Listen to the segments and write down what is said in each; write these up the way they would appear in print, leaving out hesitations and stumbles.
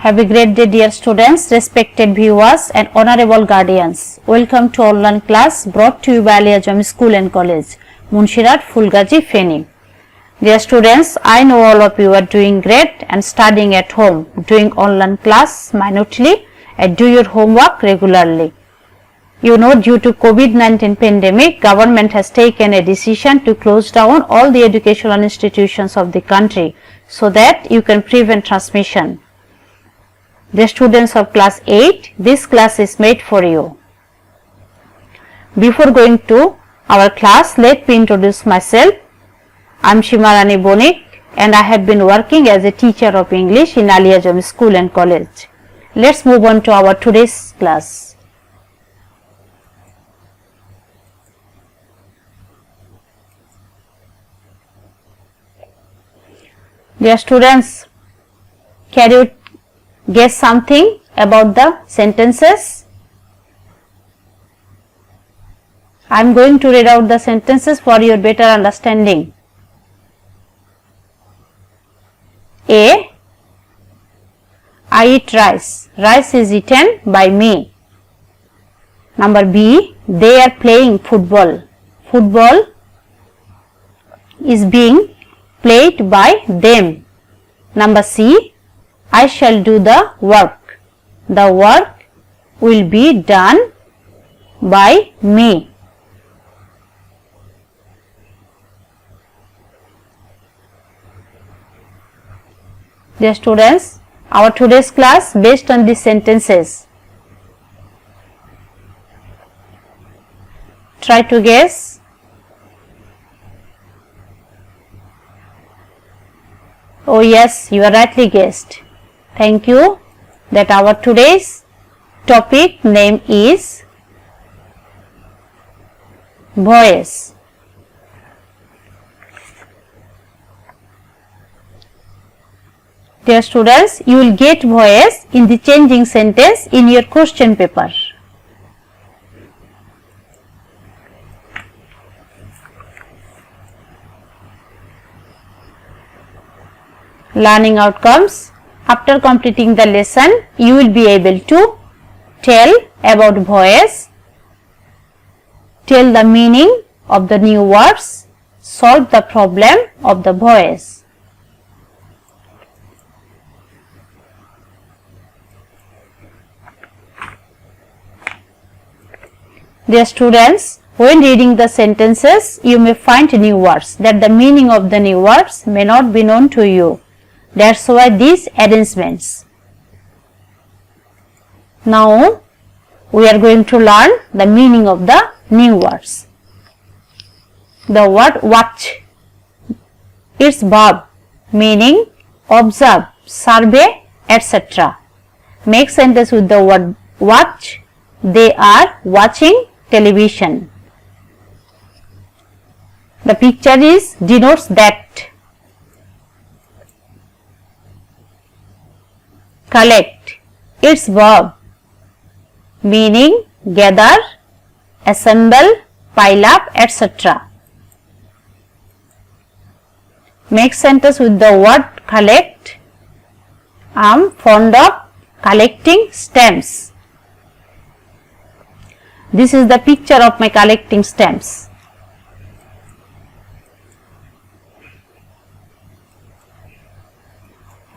Have a great day, dear students, respected viewers and honorable guardians. Welcome to online class brought to you by Aliazam School and College, Munshirat, Fulgaji, Feni. Dear students, I know all of you are doing great and studying at home, doing online class minutely and do your homework regularly. You know, due to COVID-19 pandemic, government has taken a decision to close down all the educational institutions of the country so that you can prevent transmission. The students of class 8, this class is made for you. Before going to our class, let me introduce myself. I am Shimarani Bonik and I have been working as a teacher of English in Aliazam School and College. Let's move on to our today's class. Dear students, can you guess something about the sentences? I am going to read out the sentences for your better understanding. A. I eat rice. Rice is eaten by me. Number B. They are playing football. Football is being played by them. Number C. I shall do the work. The work will be done by me. Dear students, our today's class based on these sentences. Try to guess. Oh yes, you are rightly guessed. Thank you. That our today's topic name is voice. Dear students, you will get voice in the changing sentence in your question paper. Learning outcomes. After completing the lesson, you will be able to tell about voice, tell the meaning of the new words, solve the problem of the voice. Dear students, when reading the sentences, you may find new words that the meaning of the new words may not be known to you. That's why these arrangements. Now, we are going to learn the meaning of the new words. The word watch, its verb meaning observe, survey, etc. Make sentence with the word watch. They are watching television. The picture is denotes that. Collect, its verb meaning gather, assemble, pile up, etc. Make sentence with the word collect. I am fond of collecting stamps. This is the picture of my collecting stamps.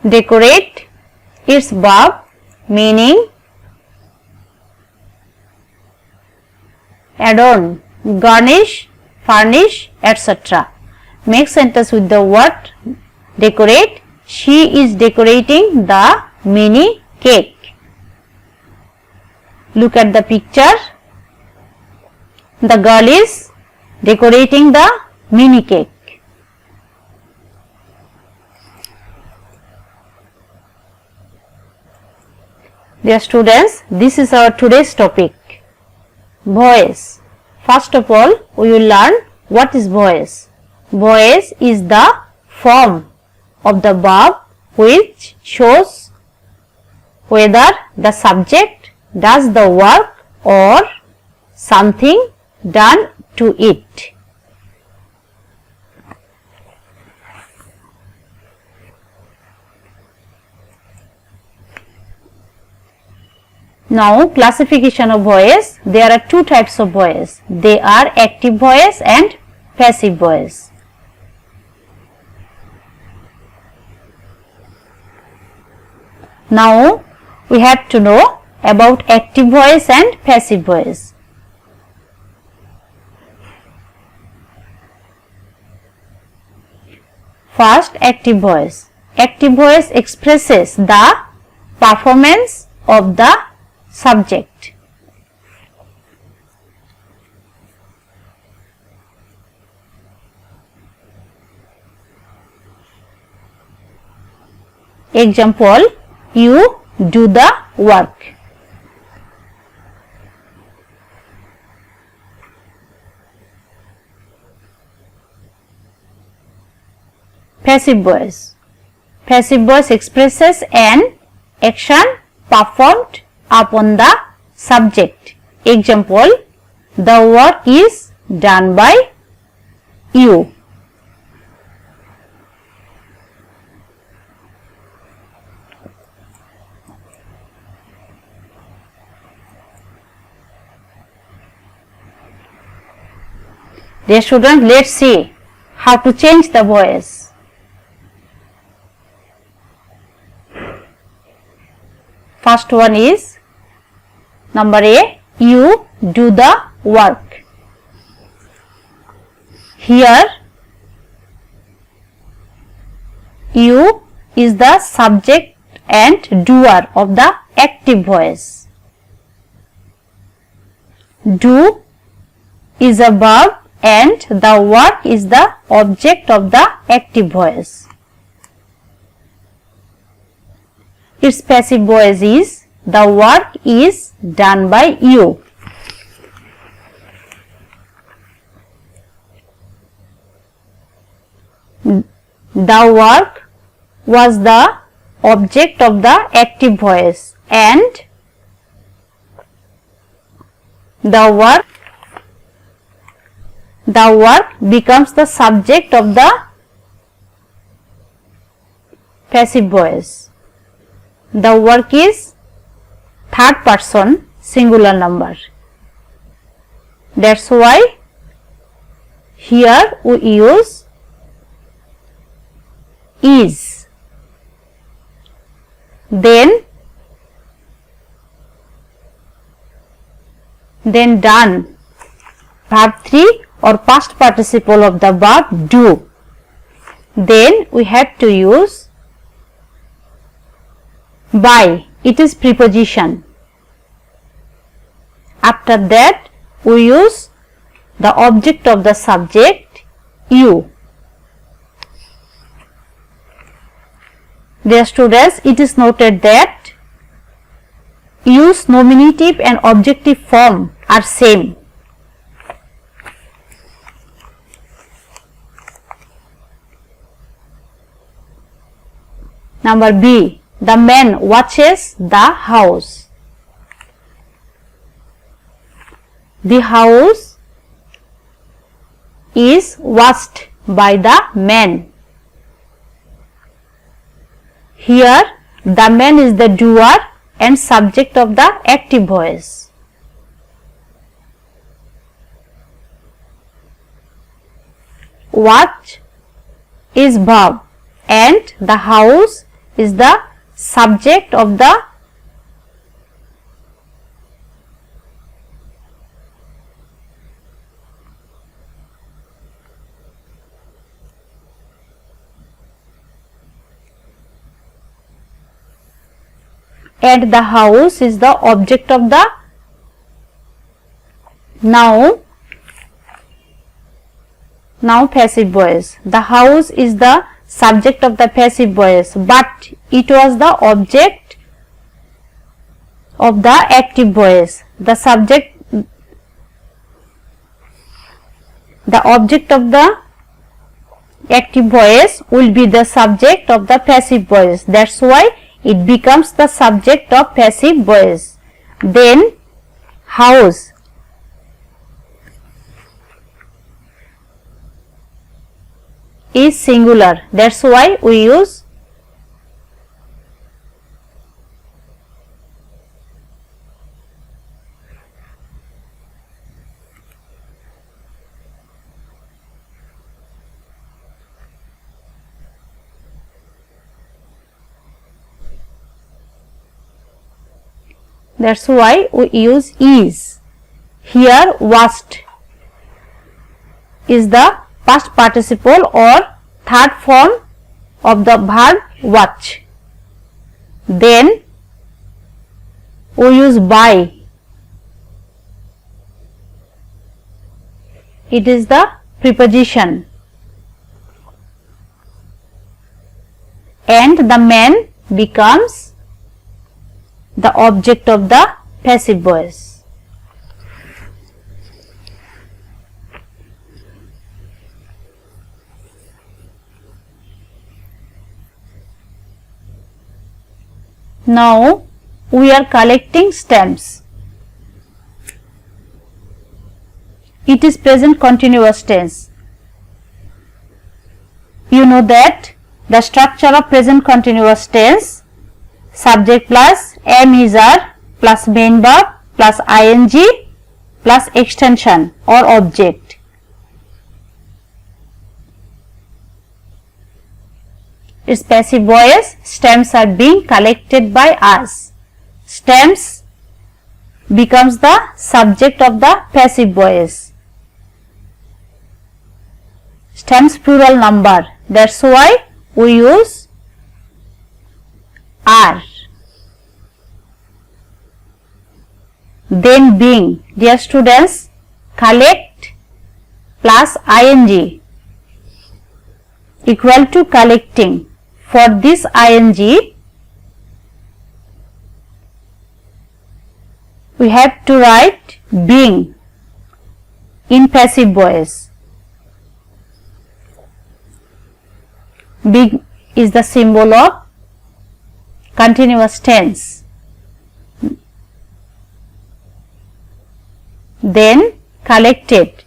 Decorate, its verb meaning adorn, garnish, furnish, etc. Make sentence with the word decorate. She is decorating the mini cake. Look at the picture. The girl is decorating the mini cake. Dear students, this is our today's topic, voice. First of all, we will learn what is voice. Voice is the form of the verb which shows whether the subject does the work or something done to it. Now classification of voice. There are two types of voice. They are active voice and passive voice. Now we have to know about active voice and passive voice. First, active voice. Active voice expresses the performance of the subject. Example, you do the work. Passive voice. Passive voice expresses an action performed upon the subject. Example, the work is done by you. Dear students, let's see how to change the voice. First one is number A, you do the work. Here you is the subject and doer of the active voice. Do is a verb and the work is the object of the active voice. Its passive voice is the work is done by you. The work was the object of the active voice and the work becomes the subject of the passive voice. The work is third person singular number. That's why here we use is. Then done, verb 3 or past participle of the verb do. Then we have to use by, it is preposition. After that we use the object of the subject you. Dear students, it is noted that use nominative and objective form are same. Number B, the man watches the house. The house is watched by the man. Here the man is the doer and subject of the active voice. Watch is verb and the house is the subject of the and the house is the object of the now passive voice. The house is the subject of the passive voice, but it was the object of the active voice. The object of the active voice will be the subject of the passive voice. That's why it becomes the subject of passive voice. Then house is singular. That's why we use That's why we use is. Here watched is the past participle or third form of the verb watch. Then we use by. It is the preposition. And the man becomes the object of the passive voice. Now we are collecting stamps. It is present continuous tense. You know that the structure of present continuous tense: subject plus am is are plus main verb plus ing plus extension or object. Its passive voice: stamps are being collected by us. Stamps becomes the subject of the passive voice. Stamps plural number. That's why we use are. Then being. Dear students, collect plus ing equal to collecting. For this ing, we have to write being in passive voice. Being is the symbol of continuous tense. Then collected.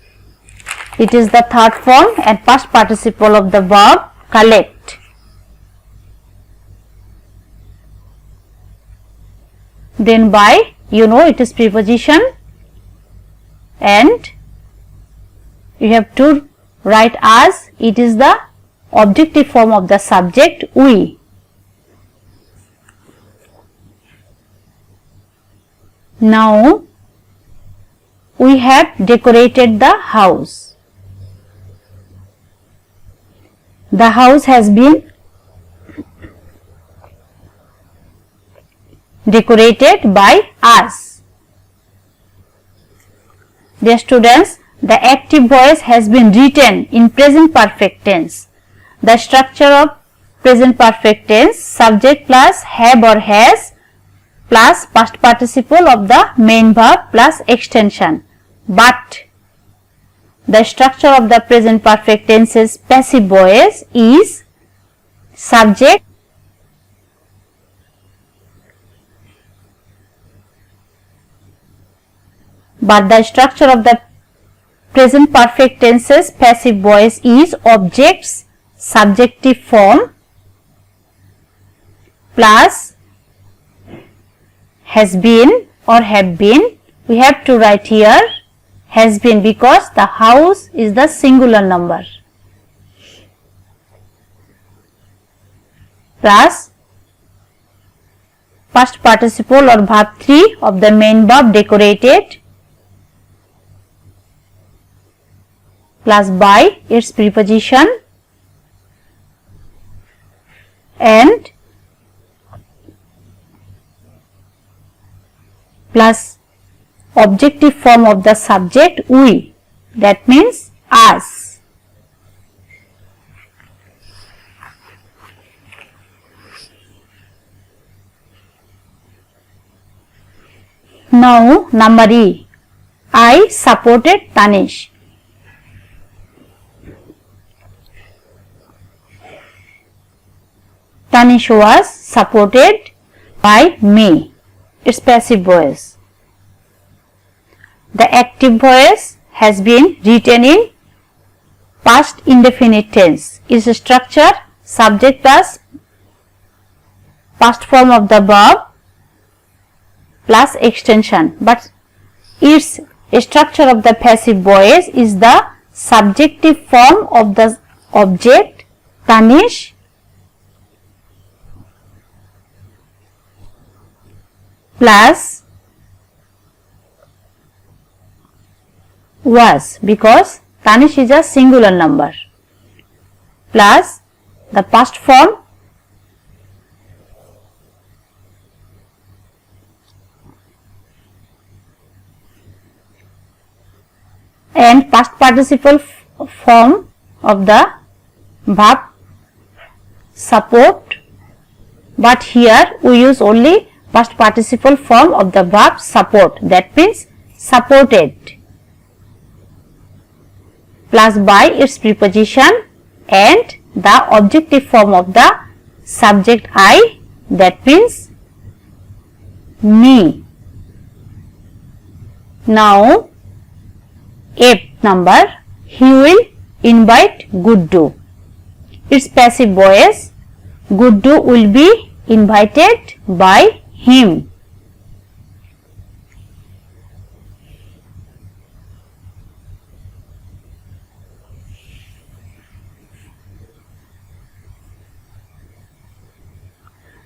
It is the third form and past participle of the verb collect. Then by, you know, it is preposition, and you have to write as. It is the objective form of the subject we. Now we have decorated the house. The house has been decorated by us. Dear students, the active voice has been written in present perfect tense. The structure of present perfect tense: subject plus have or has plus past participle of the main verb plus extension. But the structure of the present perfect tense's passive voice is subject but the structure of the present perfect tense's passive voice is objects subjective form plus has been or have been. We have to write here has been because the house is the singular number, plus past participle or verb 3 of the main verb decorated plus by its preposition and plus objective form of the subject we, that means us. Now number E. I supported Tanish. Tanish was supported by me. Its passive voice. The active voice has been written in past indefinite tense. Its structure: subject plus past form of the verb plus extension, but its structure of the passive voice is the subjective form of the object Tanish plus was because Tanish is a singular number, plus the past form and past participle form of the verb support, but here we use only past participle form of the verb support, that means supported, plus by its preposition and the objective form of the subject I, that means me. Now F number, he will invite Guddu. Its passive voice, Guddu will be invited by him.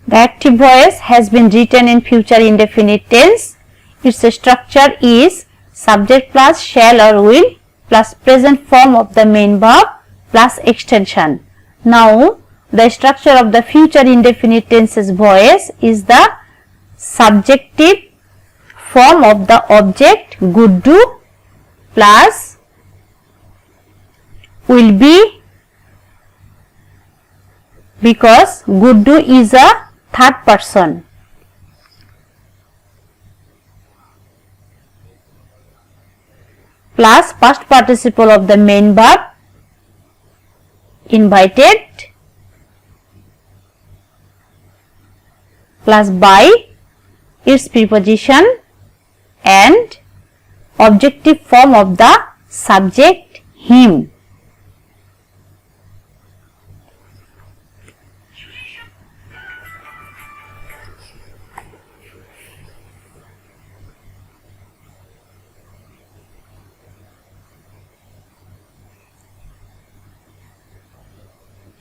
The active voice has been written in future indefinite tense. Its structure is subject plus shall or will plus present form of the main verb plus extension. Now, the structure of the future indefinite tense's voice is the subjective form of the object Guddu plus will be, because Guddu is a third person, plus past participle of the main verb invited plus by its preposition and objective form of the subject him.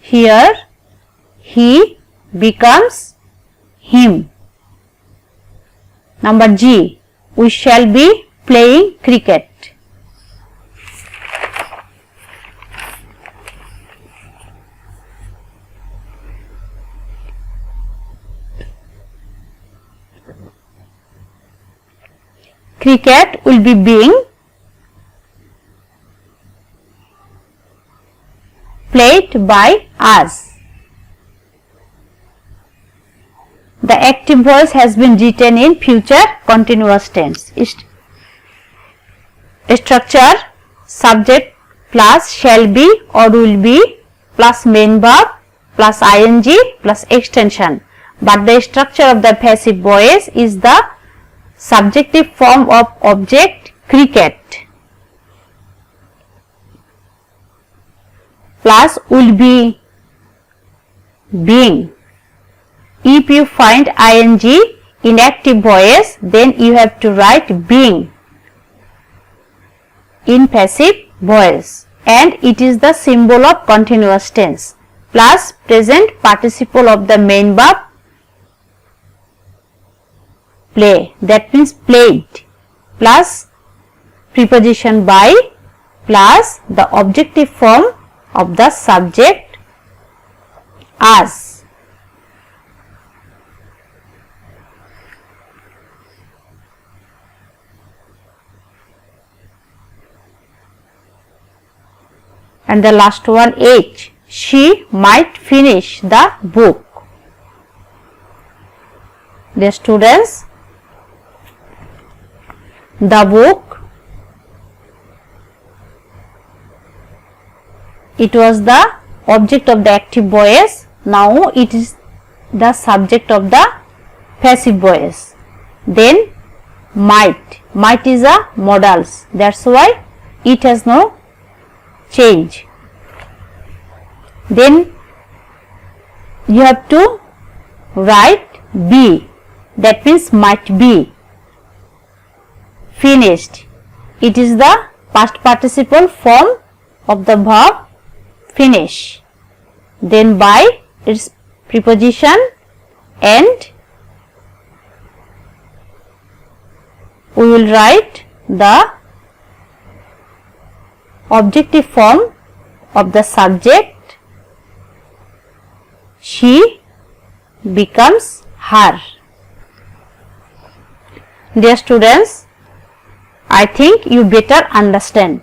Here he becomes him. Number G, we shall be playing cricket. Cricket will be being played by us. The active voice has been written in future continuous tense. Structure subject plus shall be or will be plus main verb plus ing plus extension, but the structure of the passive voice is the subjective form of object cricket plus will be being. If you find ing in active voice, then you have to write being in passive voice, and it is the symbol of continuous tense, plus present participle of the main verb play, that means played, plus preposition by plus the objective form of the subject us. And the last one H, she might finish the book. Dear students, the book, it was the object of the active voice, now it is the subject of the passive voice. Then might is a modals, that's why it has no change. Then you have to write be, that means might be finished. It is the past participle form of the verb finish. Then by its preposition and we will write the objective form of the subject, she becomes her. Dear students, I think you better understand.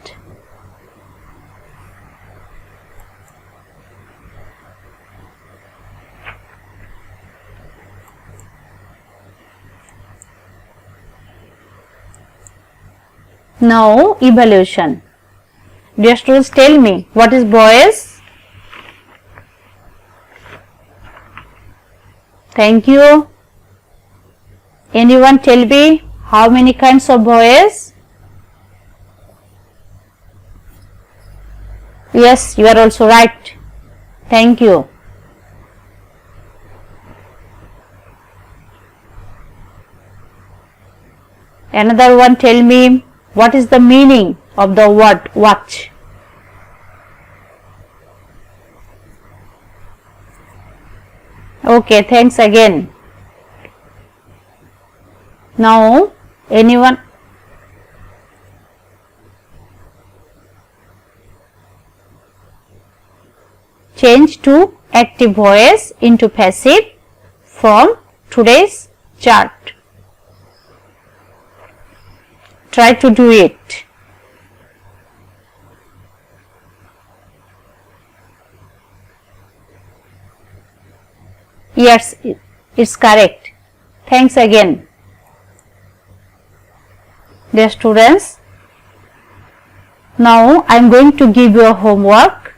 Now evaluation. Dear students, tell me, what is boys? Thank you. Anyone tell me how many kinds of boys? Yes, you are also right. Thank you. Another one tell me, what is the meaning of the word watch? Okay, thanks again. Now, anyone? Change to active voice into passive from today's chart. Try to do it. Yes, it's correct. Thanks again. Dear students, now I am going to give you a homework.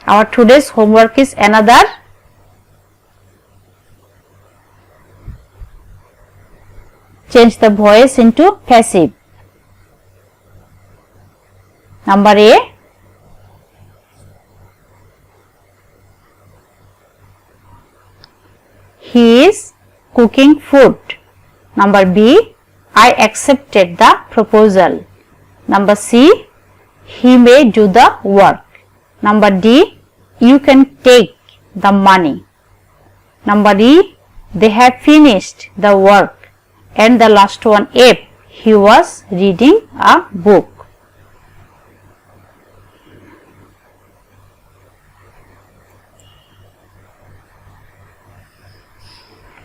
Our today's homework is another change the voice into passive. Number A, he is cooking food. Number B, I accepted the proposal. Number C, he may do the work. Number D, you can take the money. Number E, they have finished the work. And the last one, F, he was reading a book.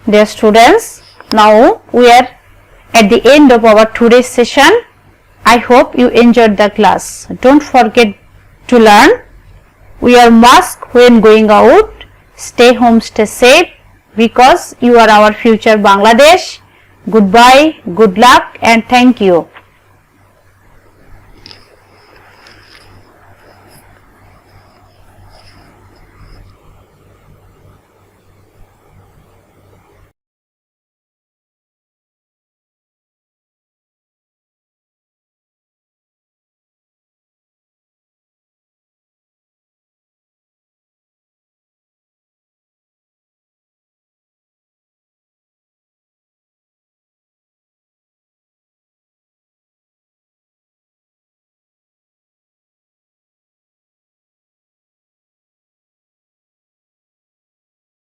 Dear students, now we are at the end of our today's session. I hope you enjoyed the class. Don't forget to learn. Wear mask when going out. Stay home, stay safe, because you are our future Bangladesh. Goodbye, good luck, and thank you.